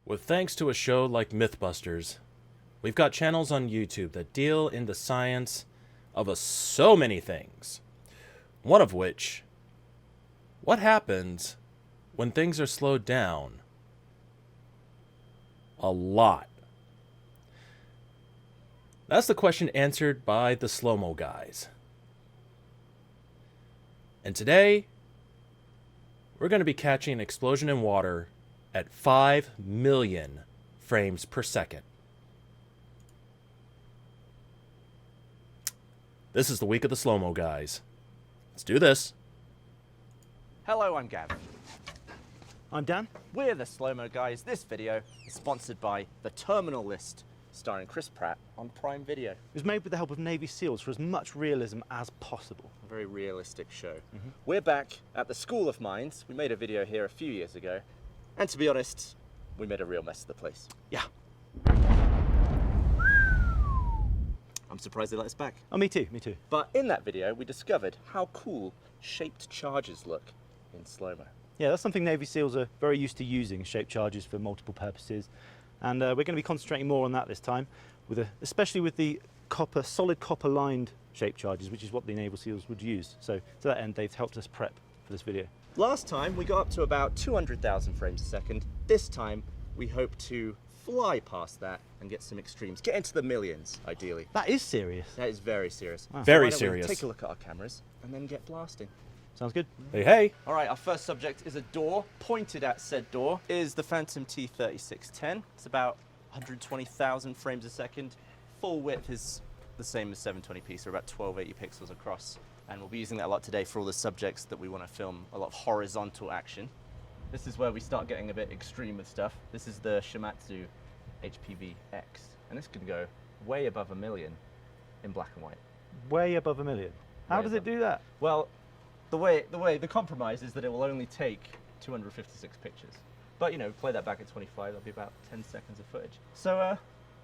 With thanks to a show like Mythbusters, we've got channels on YouTube that deal in the science of so many things. One of which, what happens when things are slowed down? A lot. That's the question answered by the slow-mo guys. And today, we're going to be catching an explosion in water at 5 million frames per second. This is the week of the slow-mo guys. Let's do this. Hello, I'm Gav. I'm Dan. We're the Slow-Mo Guys. This video is sponsored by The Terminal List, starring Chris Pratt on Prime Video. It was made with the help of Navy SEALs for as much realism as possible. A very realistic show. We're back at the School of Mines. We made a video here a few years ago. And to be honest, we made a real mess of the place. Yeah. I'm surprised they let us back. Oh, me too, me too. But in that video, we discovered how cool shaped charges look in slow-mo. Yeah, that's something Navy SEALs are very used to using, shaped charges for multiple purposes. And we're going to be concentrating more on that this time, especially with the solid copper lined shaped charges, which is what the Navy SEALs would use. So to that end, they've helped us prep for this video. Last time we got up to about 200,000 frames a second. This time we hope to fly past that and get some extremes. Get into the millions, ideally. That is serious. That is very serious. Wow. Very Why don't we serious. take a look at our cameras and then get blasting. Sounds good. Hey, hey. All right, our first subject is a door. Pointed at said door is the Phantom T3610. It's about 120,000 frames a second. Full width is the same as 720p, so about 1280 pixels across. And we'll be using that a lot today for all the subjects that we want to film a lot of horizontal action. This is where we start getting a bit extreme with stuff. This is the Shimatsu HPV-X, and this could go way above 1 million in black and white. Way above 1 million. How Way does it above. do that? Well, the compromise is that it will only take 256 pictures. But, you know, play that back at 25, that'll be about 10 seconds of footage. So,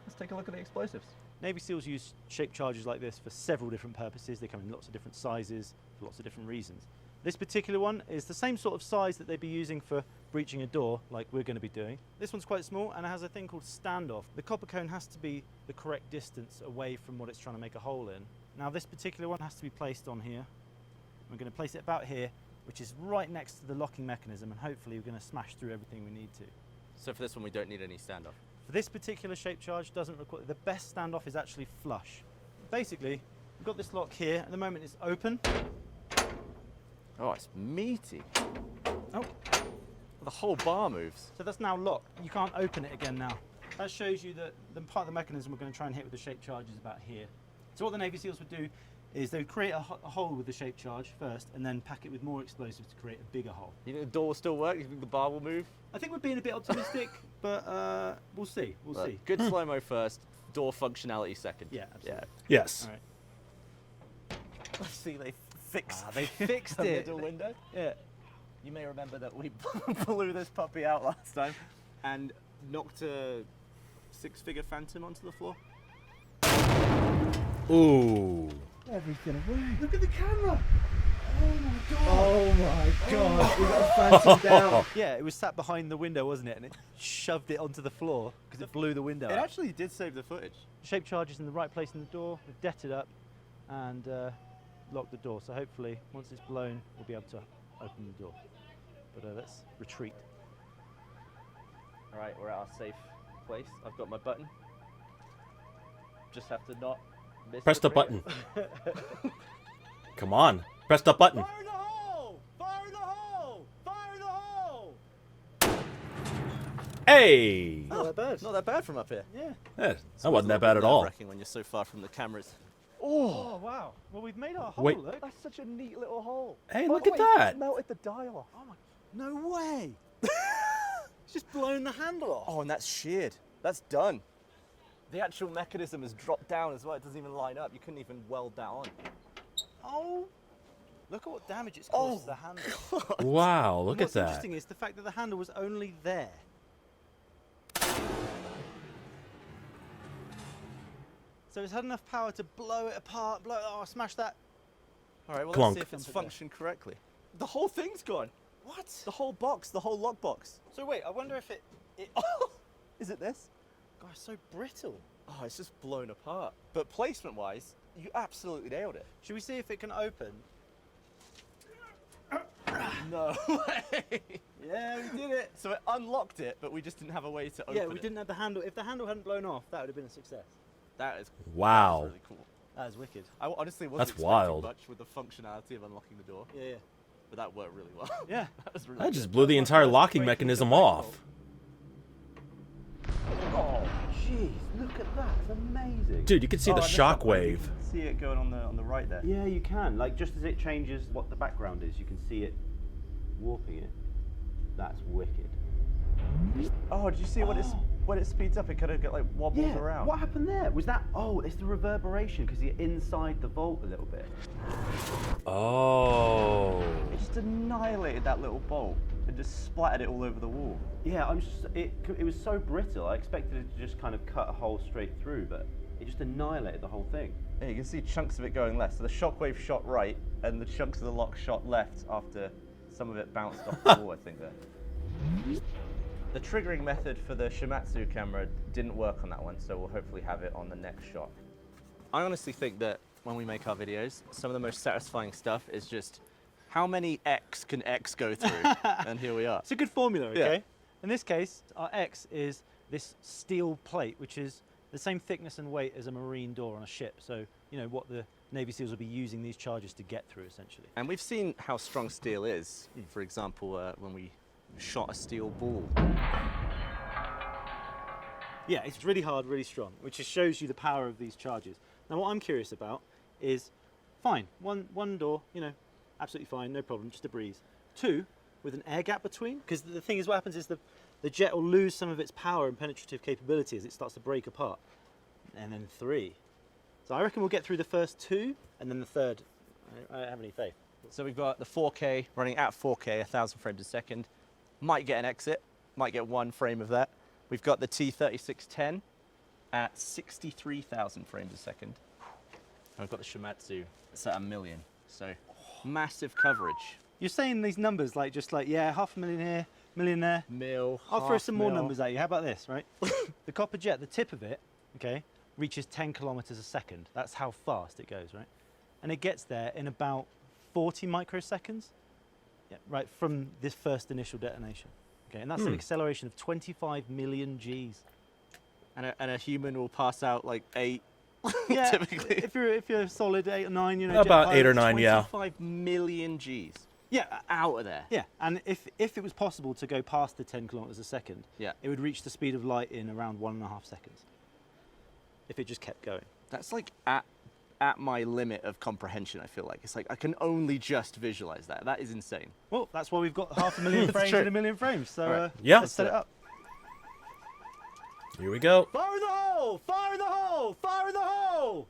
let's take a look at the explosives. Navy SEALs use shaped charges like this for several different purposes. They come in lots of different sizes for lots of different reasons. This particular one is the same sort of size that they'd be using for breaching a door, like we're going to be doing. This one's quite small and it has a thing called standoff. The copper cone has to be the correct distance away from what it's trying to make a hole in. Now this particular one has to be placed on here. We're going to place it about here, which is right next to the locking mechanism, and hopefully we're going to smash through everything we need to. So for this one, we don't need any standoff. For this particular shaped charge, doesn't require, the best standoff is actually flush. Basically, we've got this lock here. At the moment it's open. Oh, it's meaty. Oh, The whole bar moves. so that's now locked. You can't open it again now. That shows you that the part of the mechanism we're going to try and hit with the shaped charge is about here. So what the Navy SEALs would do is they would create a hole with the shaped charge first and then pack it with more explosives to create a bigger hole. You think the door will still work? You think the bar will move? I think we're being a bit optimistic, but we'll see. We'll see. Good slow-mo first, door functionality second. Yeah, absolutely. Yes. All right. Let's see, they fixed, They fixed the it. middle window. Yeah. You may remember that we blew this puppy out last time and knocked a six-figure Phantom onto the floor. Ooh. Everything away. Look at the camera! Oh my god, we got a Phantom down. Yeah, it was sat behind the window, wasn't it? And it shoved it onto the floor because it blew the window It out. actually did save the footage. Shaped charge is in the right place in the door. We've detted up and locked the door. So hopefully, once it's blown, we'll be able to open the door. But let's retreat. All right, we're at our safe place. I've got my button. Just have to not miss Press the trigger. button. Come on. Press the button. Fire in the hole! Fire in the hole! Fire in the hole! Hey. Not that bad. Not that bad from up here. Yeah. That wasn't that bad at all. Nerve-wracking when you're so far from the cameras. Oh wow. Well, we've made our hole. Wait. Look. That's such a neat little hole. Hey, Oh, look at wait, that. It's melted the dial off. Oh my. No way. It's just blown the handle off. Oh, and that's sheared. That's done. The actual mechanism has dropped down as well. It doesn't even line up. You couldn't even weld that on. Oh. Look at what damage it's caused to the handle. Wow, look at What's that. interesting is the fact that the handle was only there. So it's had enough power to blow it apart, smash that. All right, well, Clonk. let's see if it's functioned correctly. The whole thing's gone. What? The whole box, the whole lock box. So wait, I wonder if it Is it this? God, it's so brittle. Oh, it's just blown apart. But placement-wise, you absolutely nailed it. Should we see if it can open? No way. Yeah, we did it. So it unlocked it, but we just didn't have a way to open it. Yeah, we didn't have the handle. If the handle hadn't blown off, that would have been a success. That is Wow. That is really cool. That is wicked. I honestly wasn't That's expecting wild. much with the functionality of unlocking the door, Yeah, yeah. but that worked really well. Yeah. That was really I good. just blew the entire locking mechanism off. Oh, jeez, look at that. It's amazing. Dude, you can see the and this shock one, you wave. can see it going on the right there. Yeah, you can. Like, just as it changes what the background is, you can see it warping it. That's wicked. Oh, did you see when it speeds up, it kind of get like wobbles Yeah, around? what happened there? Was that, oh, it's the reverberation because you're inside the vault a little bit. Oh. It just annihilated that little bolt and just splattered it all over the wall. Yeah, it was so brittle. I expected it to just kind of cut a hole straight through, but it just annihilated the whole thing. Yeah, you can see chunks of it going left. So the shockwave shot right, and the chunks of the lock shot left after some of it bounced off the wall, I think there. The triggering method for the Shimatsu camera didn't work on that one, so we'll hopefully have it on the next shot. I honestly think that when we make our videos, some of the most satisfying stuff is just how many X can X go through? And here we are. It's a good formula, okay? Yeah. In this case, our X is this steel plate, which is the same thickness and weight as a marine door on a ship. So, you know, what the Navy SEALs will be using these charges to get through, essentially. And we've seen how strong steel is. For example, when we shot a steel ball. Yeah, it's really hard, really strong, which just shows you the power of these charges. Now, what I'm curious about is, fine, one door, you know, absolutely fine, no problem, just a breeze. Two, with an air gap between, because the thing is, what happens is the jet will lose some of its power and penetrative capability as it starts to break apart. And then three. So I reckon we'll get through the first two, and then the third, I don't have any faith. So we've got the 4K running at 4K, 1,000 frames a second. Might get an exit, might get one frame of that. We've got the T3610 at 63,000 frames a second. And we've got the Shimatsu, it's at 1 million. So massive coverage. You're saying these numbers like just like, yeah, 500,000 here, million there. Mil, I'll throw some more mil. numbers at you. How about this, right? The copper jet, the tip of it, okay, reaches 10 kilometers a second. That's how fast it goes, right? And it gets there in about 40 microseconds, yeah, right, from this first initial detonation. Okay, and that's an acceleration of 25 million Gs. And a human will pass out like 8, Yeah, typically. if you're a solid 8 or 9, you know, About jet 8 or pilot, 9, yeah. 25 million Gs Yeah, out of there. yeah, and if it was possible to go past the 10 kilometers a second, Yeah. it would reach the speed of light in around 1.5 seconds. If it just kept going. That's like at my limit of comprehension, I feel like. It's like I can only just visualize that. That is insane. Well, that's why we've got 500,000 frames true. and 1 million frames. So Right. Yeah. let's set it up. Here we go. Fire in the hole! Fire in the hole! Fire in the hole!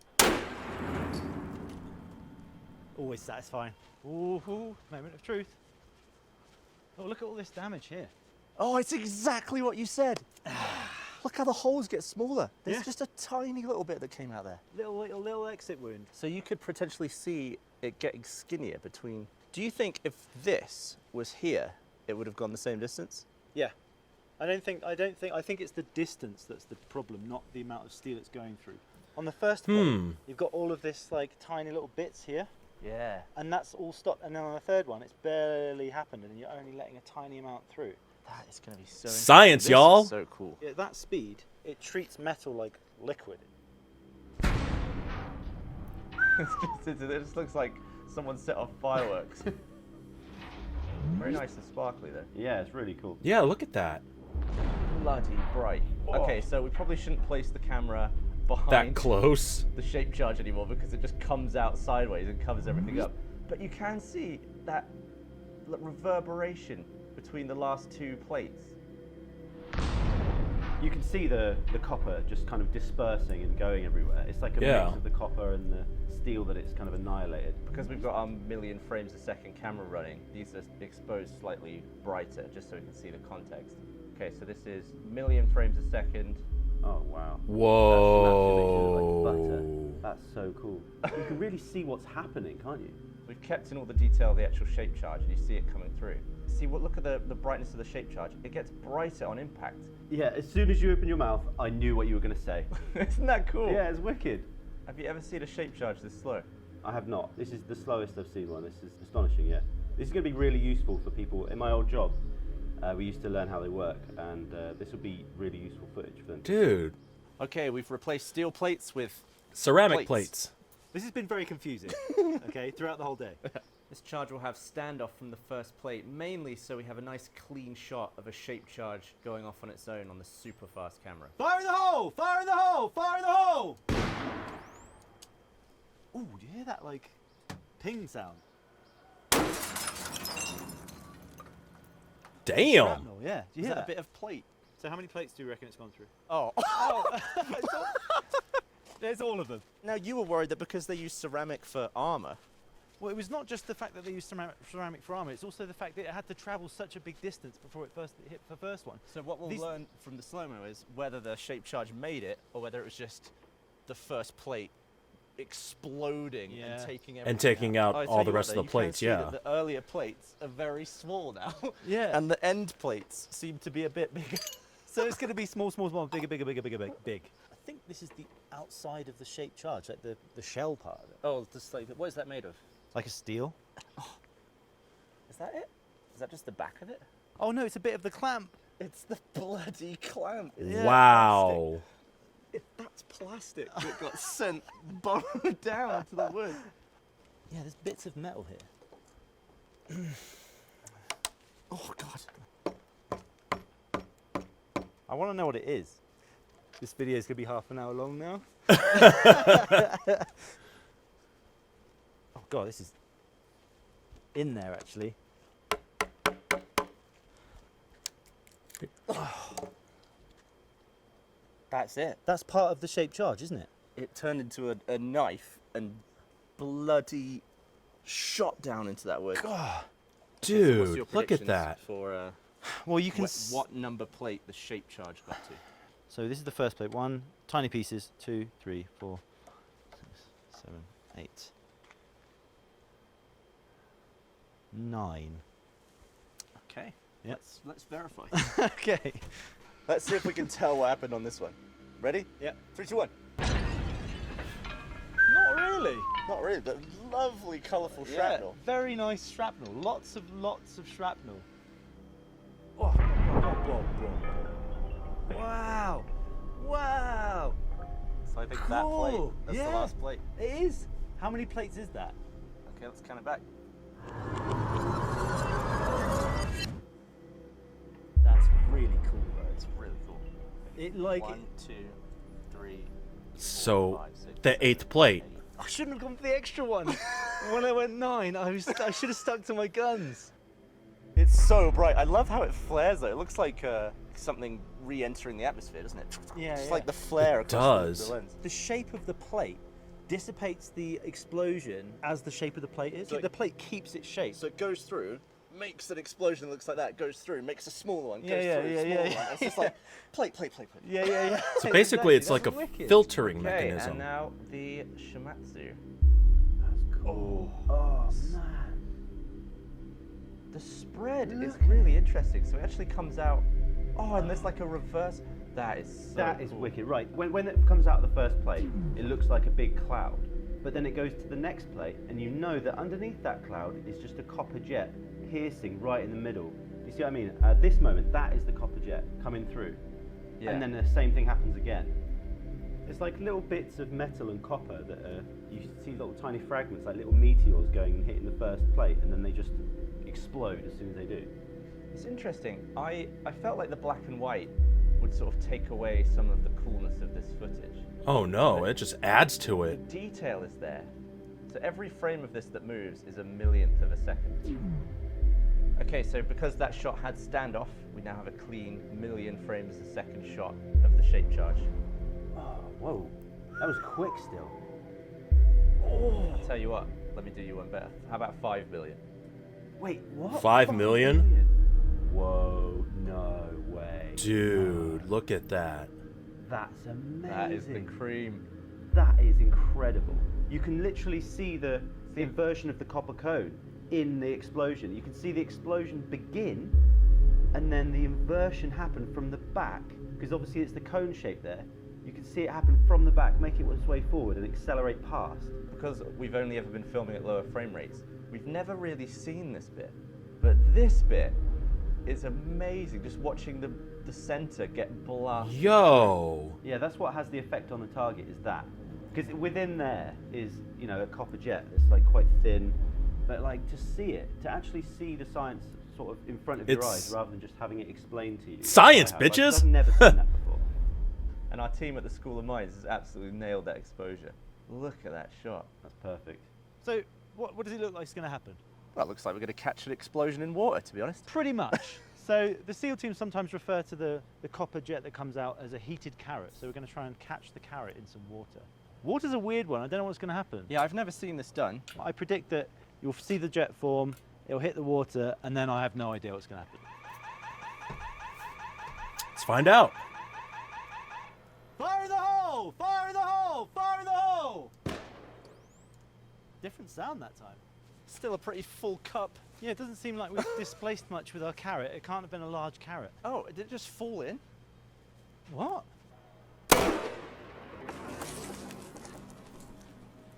Always satisfying. Ooh, moment of truth. Oh, look at all this damage here. Oh, it's exactly what you said. Look how the holes get smaller. There's Yeah. just a tiny little bit that came out there. Little exit wound. So you could potentially see it getting skinnier between. Do you think if this was here, it would have gone the same distance? Yeah. I think it's the distance that's the problem, not the amount of steel it's going through. On the first one, you've got all of this like tiny little bits here, Yeah. and that's all stopped. And then on the third one, it's barely happened, and you're only letting a tiny amount through. That is going to be so Science, interesting. This y'all. is so cool. At that speed, it treats metal like liquid. It just looks like someone set off fireworks. Very nice and sparkly though. Yeah, it's really cool. Yeah, look at that. Bloody bright. Okay, so we probably shouldn't place the camera behind That close. the shape charge anymore because it just comes out sideways and covers everything up. But you can see that reverberation between the last two plates. You can see the copper just kind of dispersing and going everywhere. It's like a Yeah. mix of the copper and the steel that it's kind of annihilated. Because we've got our 1 million frames a second camera running, these are exposed slightly brighter just so we can see the context. Okay, so this is 1 million frames a second. Oh wow. Whoa. That snaps, it makes it look like butter. That's so cool. You can really see what's happening, can't you? We've kept in all the detail of the actual shape charge, and you see it coming through. See what? Look at the brightness of the shape charge. It gets brighter on impact. Yeah, as soon as you open your mouth, I knew what you were going to say. Isn't that cool? Yeah, it's wicked. Have you ever seen a shape charge this slow? I have not. This is the slowest I've seen one. This is astonishing, yeah. This is going to be really useful for people. In my old job, we used to learn how they work, and this will be really useful footage for them. Dude, Okay, we've replaced steel plates with ceramic plates. This has been very confusing, okay, throughout the whole day. This charge will have standoff from the first plate, mainly so we have a nice clean shot of a shape charge going off on its own on the super fast camera. Fire in the hole! Fire in the hole! Fire in the hole! Ooh, do you hear that, like, ping sound? Damn. Shrapnel, yeah. Do you Is hear that a that? bit of plate? So how many plates do you reckon it's gone through? Oh. There's all of them. Now you were worried that because they use ceramic for armor. Well, it was not just the fact that they used ceramic for armor, it's also the fact that it had to travel such a big distance before it hit the first one. So what we'll learn from the slow-mo is whether the shape charge made it or whether it was just the first plate exploding and taking everything And taking out Oh, I tell all you the what, rest though, of the you can plates, see yeah. that the earlier plates are very small now. Yeah. And the end plates seem to be a bit bigger. So it's going to be small, small, small, bigger, bigger, bigger, bigger, big. I think this is the outside of the shape charge, like the shell part of it. Oh, what is that made of? Like a steel? Is that it? Is that just the back of it? Oh no, it's a bit of the clamp. It's the bloody clamp. Wow. That's plastic that got sent borrowed down to the wood. Yeah, there's bits of metal here. Oh God. I want to know what it is. This video is going to be half an hour long now. Oh God, this is in there actually. That's it. That's part of the shape charge, isn't it? It turned into a knife and bloody shot down into that wood. God. So what's your Dude, look at predictions that. For Well, you can. what number plate the shape charge got to? So this is the first plate. 1, tiny pieces. 2, 3, 4, 6, 7, 8, 9. Okay. Yep. Let's verify. Okay. Let's see if we can tell what happened on this one. Ready? Yeah. 3, 2, 1. Not really. Not really, but lovely, colourful shrapnel. Very nice shrapnel. Lots of shrapnel. Wow. Wow. So I think that plate, Cool. that's Yeah. the last plate. It is. How many plates is that? Okay, let's count it back. That's really cool, though. It's really cool. It like. 1, 2, 3. So, 5, 6, the 7, eighth plate. 8. I shouldn't have gone for the extra one. When I went 9, I should have stuck to my guns. It's so bright. I love how it flares though. It looks like something re-entering the atmosphere, doesn't it? Yeah, Just yeah. like the flare It across does. the lens. The shape of the plate dissipates the explosion as the shape of the plate is. So The plate keeps its shape. So it goes through, makes an explosion that looks like that, goes through, makes a smaller one, goes Yeah, through, yeah, smaller yeah, one. It's just like plate. Yeah. So basically, it's like a That's wicked. filtering Okay, mechanism. and now the Shimatsu. That's cool. Oh, man. The spread is really interesting. So it actually comes out. Oh, and there's like a reverse. That is so That is cool. wicked. Right, when it comes out of the first plate, it looks like a big cloud. But then it goes to the next plate, and you know that underneath that cloud is just a copper jet piercing right in the middle. You see what I mean? At this moment, that is the copper jet coming through. Yeah. And then the same thing happens again. It's like little bits of metal and copper that you see little tiny fragments, like little meteors going and hitting the first plate, and then they just explode as soon as they do. It's interesting. I felt like the black and white would sort of take away some of the coolness of this footage. Oh no, it just adds to The it. detail is there. So every frame of this that moves is a millionth of a second. Okay, so because that shot had standoff, we now have a clean million frames a second shot of the shape charge. Oh, whoa. That was quick still. I'll tell you what, let me do you one better. How about 5 billion? Wait, what? 5 million? Whoa, no way. Dude, look at that. That's amazing. That is the cream. That is incredible. you can literally see the inversion of the copper cone in the explosion. You can see the explosion begin and then the inversion happen from the back, because obviously it's the cone shape there. You can see it happen from the back, make its way forward and accelerate past. Because we've only ever been filming at lower frame rates, we've never really seen this bit. But this bit is amazing, just watching the center get blasted. Yo! Yeah, that's what has the effect on the target, is that. Because within there is, you know, a copper jet that's like quite thin, but like to see it, to actually see the science sort of in front of your eyes rather than just having it explained to you. Science, Like, bitches! I've never seen that before. And our team at the School of Mines has absolutely nailed that exposure. Look at that shot. That's perfect. So what does it look like is going to happen? Well, it looks like we're going to catch an explosion in water, to be honest. Pretty much. So the SEAL team sometimes refer to the copper jet that comes out as a heated carrot. So we're going to try and catch the carrot in some water. Water's a weird one. I don't know what's going to happen. Yeah, I've never seen this done. I predict that you'll see the jet form, it'll hit the water, and then I have no idea what's going to happen. Let's find out. Fire in the hole! Fire in the hole! Fire in the hole! Different sound that time. Still a pretty full cup. Yeah, it doesn't seem like we've displaced much with our carrot. It can't have been a large carrot. Oh, did it just fall in? What?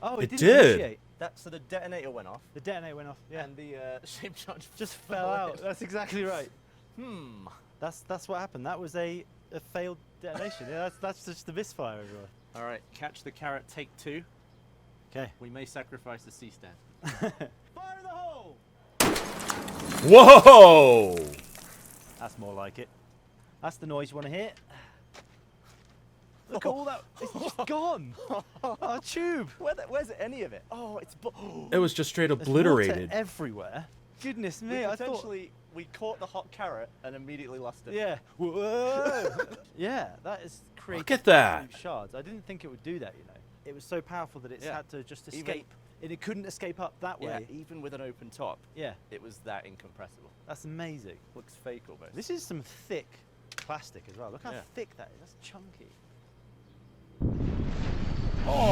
Oh, It didn't did. initiate. So the detonator went off, The detonator went off. Yeah, and the shape charge just fell out. That's exactly right. That's what happened. That was a failed detonation. Yeah, that's just a misfire, everyone. All right, catch the carrot, take 2. Okay. We may sacrifice the C-stand. Fire in the hole! Whoa! That's more like it. That's the noise you want to hear. Look at all that. It's just gone. Our tube. Where's any of it? Oh, it's... It was just straight There's obliterated. water everywhere. Goodness me, I thought... Potentially, we caught the hot carrot and immediately lost it. Yeah. Whoa. Yeah, that is creative. Look at that. absolute shards. I didn't think it would do that, you know. It was so powerful that it's Yeah. had to just Even- escape. And it couldn't escape up that Yeah, way. even with an open top, Yeah, it was that incompressible. that's amazing. Looks fake almost. This is some thick plastic as well. Look how Yeah. thick that is. That's chunky.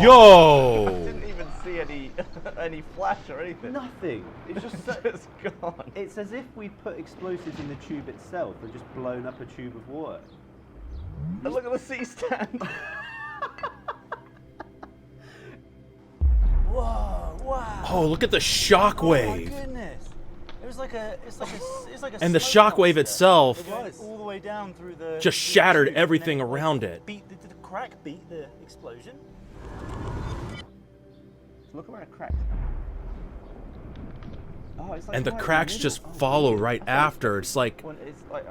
Yo! didn't even see any flash or anything. Nothing. It's just It's gone. It's as if we put explosives in the tube itself and just blown up a tube of water. And look at the C-stand. Whoa! Wow! Oh, look at the Oh my shockwave. goodness! It was like a, it's like a. And the smoke shockwave monster. itself It went all the way down through the. just through the shattered tube, and everything then, like, around it. Did the crack beat the explosion? Look around cracks. Oh, it's like And the right in cracks middle. just Oh, follow weird. right after. It's like Well,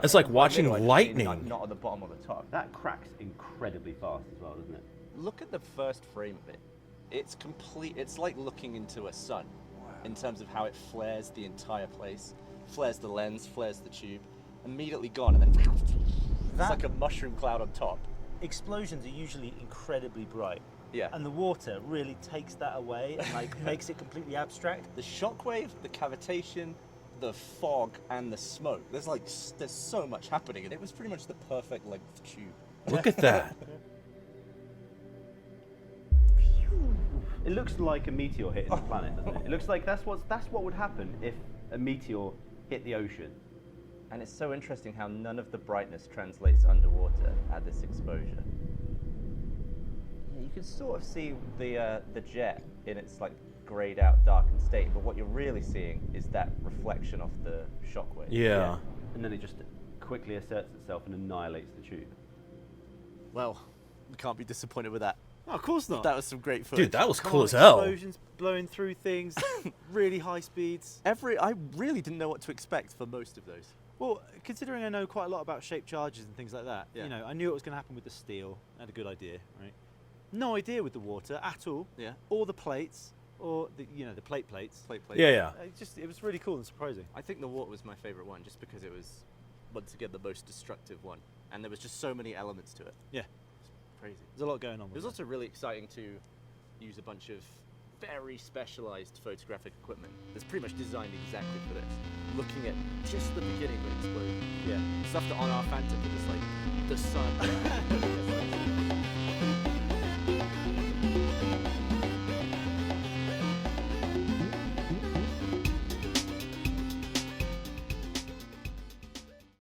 It's like right watching middle, I just mean, lightning. like, not at the bottom or the top. That cracks incredibly fast as well, doesn't it? Look at the first frame of it. It's complete. It's like looking into a sun, in terms of how it flares the entire place, flares the lens, flares the tube, immediately gone, and then it's That- like a mushroom cloud on top. Explosions are usually incredibly bright. Yeah. And the water really takes that away and like makes it completely abstract. The shockwave, the cavitation, the fog, and the smoke. There's so much happening, and it was pretty much the perfect length tube. look at that. It looks like a meteor hitting the planet, doesn't it? It looks like that's what would happen if a meteor hit the ocean. And it's so interesting how none of the brightness translates underwater at this exposure. Yeah, you can sort of see the jet in its like grayed out, darkened state, but what you're really seeing is that reflection of the shockwave. Yeah. And then it just quickly asserts itself and annihilates the tube. Well, we can't be disappointed with that. Oh, of course not. That was some great footage. Dude, that was Come cool on, as hell. Explosions blowing through things, really high speeds. I really didn't know what to expect for most of those. Well, considering I know quite a lot about shaped charges and things like that, Yeah. you know, I knew it was going to happen with the steel. I had a good idea, right? No idea with the water at all, Yeah. or the plates, or the the plates. Plate. Yeah, yeah. It was really cool and surprising. I think the water was my favorite one, just because it was once again the most destructive one, and there was just so many elements to it. Yeah, It's crazy. there's a lot going on. It With was that. also really exciting to use a bunch of very specialized photographic equipment that's pretty much designed exactly for this. Looking at just the beginning when it exploded. Yeah. Stuff that on our Phantom was just like the sun.